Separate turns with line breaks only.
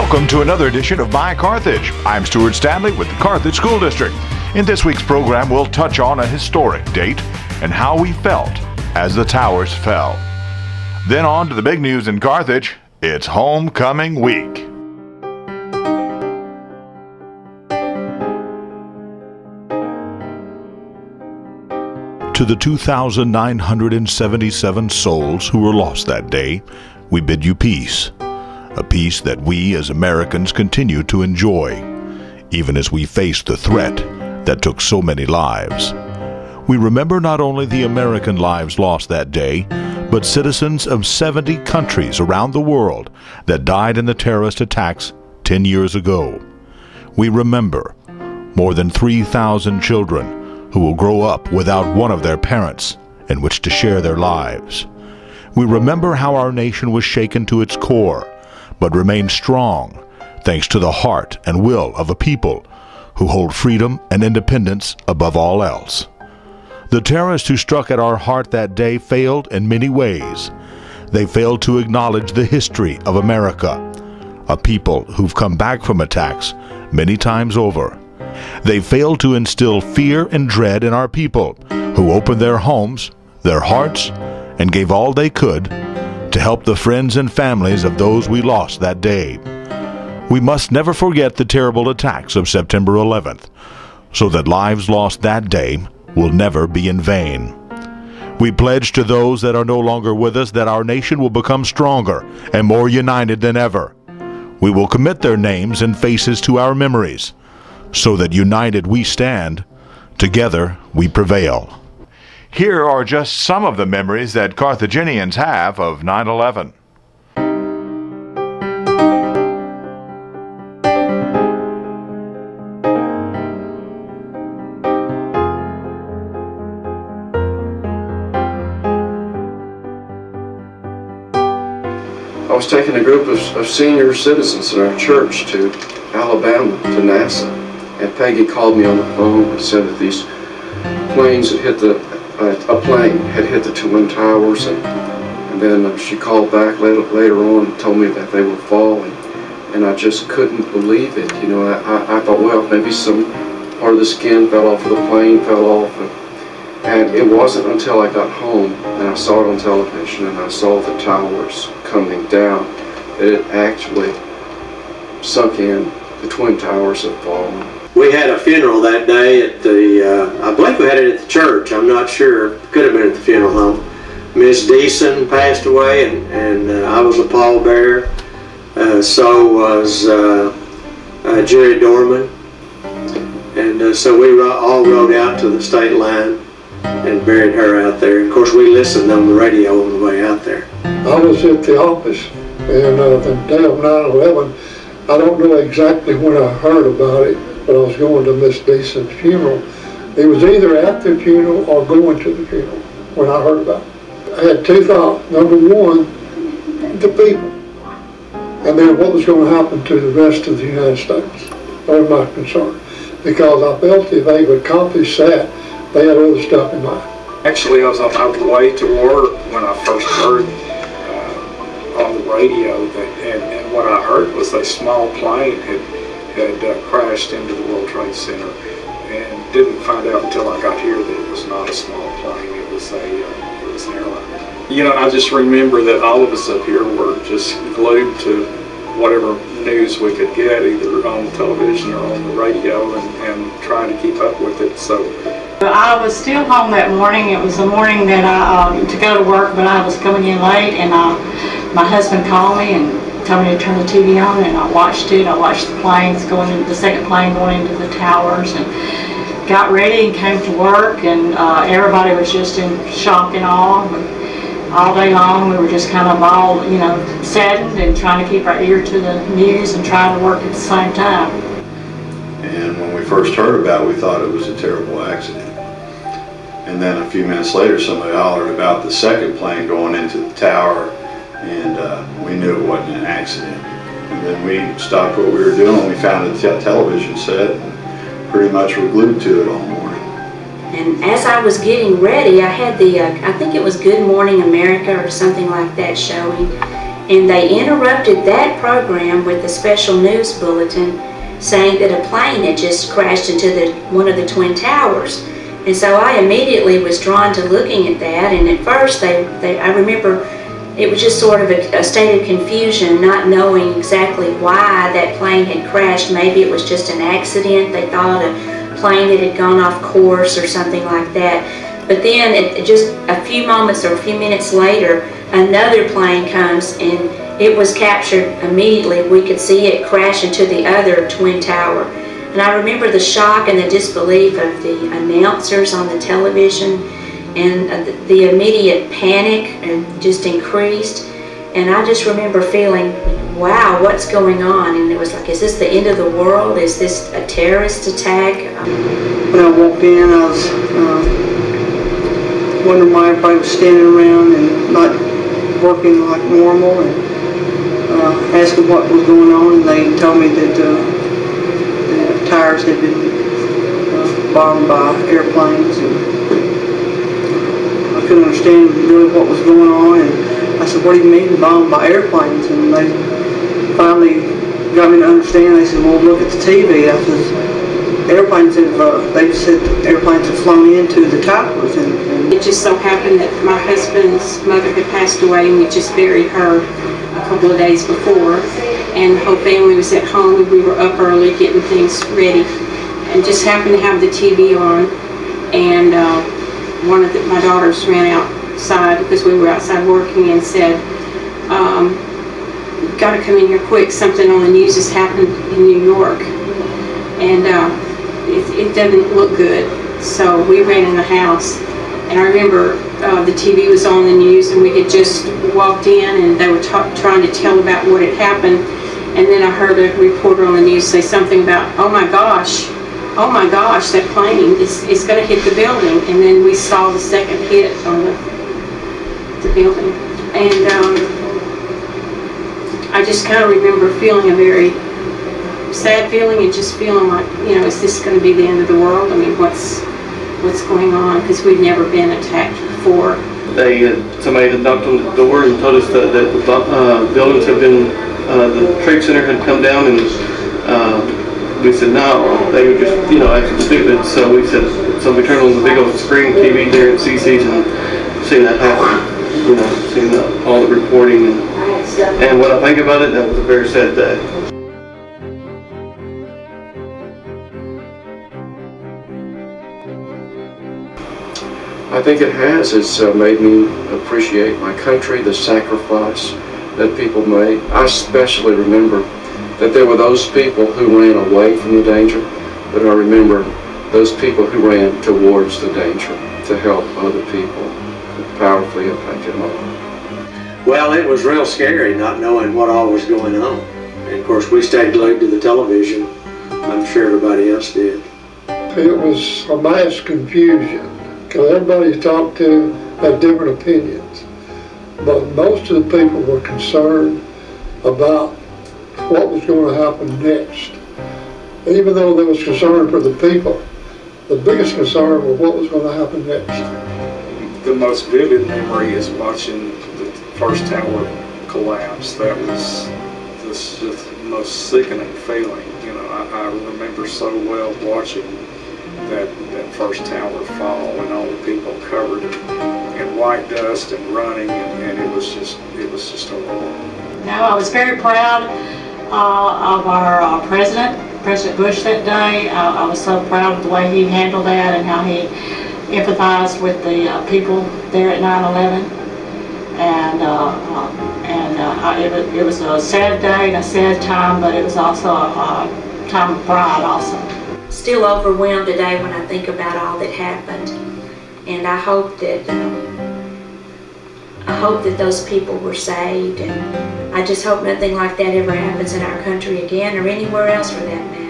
Welcome to another edition of My Carthage. I'm Stuart Stanley with the Carthage School District. In this week's program, we'll touch on a historic date and how we felt as the towers fell. Then on to the big news in Carthage. It's homecoming week. To the 2,977 souls who were lost that day, we bid you peace. A peace that we as Americans continue to enjoy, even as we face the threat that took so many lives. We remember not only the American lives lost that day, but citizens of 70 countries around the world that died in the terrorist attacks 10 years ago. We remember more than 3,000 children who will grow up without one of their parents in which to share their lives. We remember how our nation was shaken to its core, but remained strong thanks to the heart and will of a people who hold freedom and independence above all else. The terrorists who struck at our heart that day failed in many ways. They failed to acknowledge the history of America, a people who've come back from attacks many times over. They failed to instill fear and dread in our people, who opened their homes, their hearts, and gave all they could to help the friends and families of those we lost that day. We must never forget the terrible attacks of September 11th, so that lives lost that day will never be in vain. We pledge to those that are no longer with us that our nation will become stronger and more united than ever. We will commit their names and faces to our memories, so that united we stand, together we prevail. Here are just some of the memories that Carthaginians have of 9/11.
I was taking a group of senior citizens in our church to Alabama, to NASA, and Peggy called me on the phone and said that these planes had hit a plane had hit the Twin Towers, and then she called back later on and told me that they were falling, and I just couldn't believe it. You know, I thought, well, maybe some part of the skin fell off of the plane, fell off, and it wasn't until I got home and I saw it on television and I saw the towers coming down that it actually sunk in. The Twin Towers had fallen.
We had a funeral that day at the, I believe we had it at the church, I'm not sure, could have been at the funeral home. Miss Deason passed away, and I was a pallbearer. So was Jerry Dorman. And so we all rode out to the state line and buried her out there. Of course, we listened on the radio on the way out there.
I was at the office, and the day of 9/11, I don't know exactly when I heard about it, but I was going to Miss Deason's funeral. It was either at the funeral or going to the funeral when I heard about it. I had two thoughts. Number one, the people. And then what was going to happen to the rest of the United States. That was my concern. Because I felt if they would accomplish that, they had other stuff in mind.
Actually, I was on my way to work when I first heard on the radio and what I heard was a small plane had crashed into the World Trade Center, and didn't find out until I got here that it was not a small plane, it was an airliner. You know, I just remember that all of us up here were just glued to whatever news we could get, either on television or on the radio, and trying to keep up with it. So
I was still home that morning. It was the morning that I to go to work, but I was coming in late, and my husband called me and told me to turn the TV on, and I watched it. I watched the planes going into the second plane going into the towers, and got ready and came to work, and everybody was just in shock and awe. All day long we were just kind of all, you know, saddened and trying to keep our ear to the news and trying to work at the same time.
And when we first heard about it, we thought it was a terrible accident. And then a few minutes later somebody hollered about the second plane going into the tower, and we knew it wasn't an accident. And then we stopped what we were doing, we found a television set, and pretty much were glued to it all morning.
And as I was getting ready, I had the, I think it was Good Morning America or something like that showing. And they interrupted that program with a special news bulletin saying that a plane had just crashed into one of the Twin Towers. And so I immediately was drawn to looking at that, and at first I remember it was just sort of a state of confusion, not knowing exactly why that plane had crashed. Maybe it was just an accident. They thought a plane that had gone off course or something like that. But then just a few moments or a few minutes later, another plane comes, and it was captured immediately. We could see it crash into the other Twin Tower. And I remember the shock and the disbelief of the announcers on the television, and the immediate panic just increased. And I just remember feeling, wow, what's going on? And it was like, is this the end of the world? Is this a terrorist attack?
When I walked in, I was wondering why everybody was standing around and not working like normal, and asking what was going on, and they told me that the tires had been bombed by airplanes, and I couldn't understand really what was going on. And I said, what do you mean bombed by airplanes? And they finally got me to understand. They said, well, look at the TV. I said, airplanes have, they said airplanes have flown into the towers. And
it just so happened that my husband's mother had passed away, and we just buried her a couple of days before, and the whole family was at home. We were up early getting things ready, and just happened to have the TV on, and one of my daughters ran outside because we were outside working and said, "You've got to come in here quick, something on the news has happened in New York," and it doesn't look good. So we ran in the house, and I remember the TV was on the news, and we had just walked in, and they were trying to tell about what had happened. And then I heard a reporter on the news say something about, oh my gosh, that plane is going to hit the building. And then we saw the second hit on the building. And I just kind of remember feeling a very sad feeling, and just feeling like, is this going to be the end of the world? I mean, what's going on? Because we'd never been attacked before.
Somebody had knocked on the door and told us that the buildings had been, the trade center had come down, and we said no, they were just acting stupid. So we turned on the big old screen TV there at CC's and seen that happen. Seen all the reporting, and when I think about it, that was a very sad day.
I think it has. It's made me appreciate my country, the sacrifice that people made. I especially remember that there were those people who ran away from the danger, but I remember those people who ran towards the danger to help other people. It powerfully impacted my life.
Well, it was real scary not knowing what all was going on. And of course, we stayed glued to the television. I'm sure everybody else did.
It was a mass confusion, because everybody you talked to had different opinions. But most of the people were concerned about what was going to happen next. Even though there was concern for the people, the biggest concern was what was going to happen next.
The most vivid memory is watching the first tower collapse. That was just the most sickening feeling. I remember so well watching that first tower fall, and all the people covered in white dust and running, and it was just horrible.
No, I was very proud of our President Bush that day. I was so proud of the way he handled that and how he empathized with the people there at 9/11. And it was a sad day and a sad time, but it was also a time of pride also.
Still overwhelmed today when I think about all that happened, and I hope that those people were saved, and I just hope nothing like that ever happens in our country again, or anywhere else for that matter.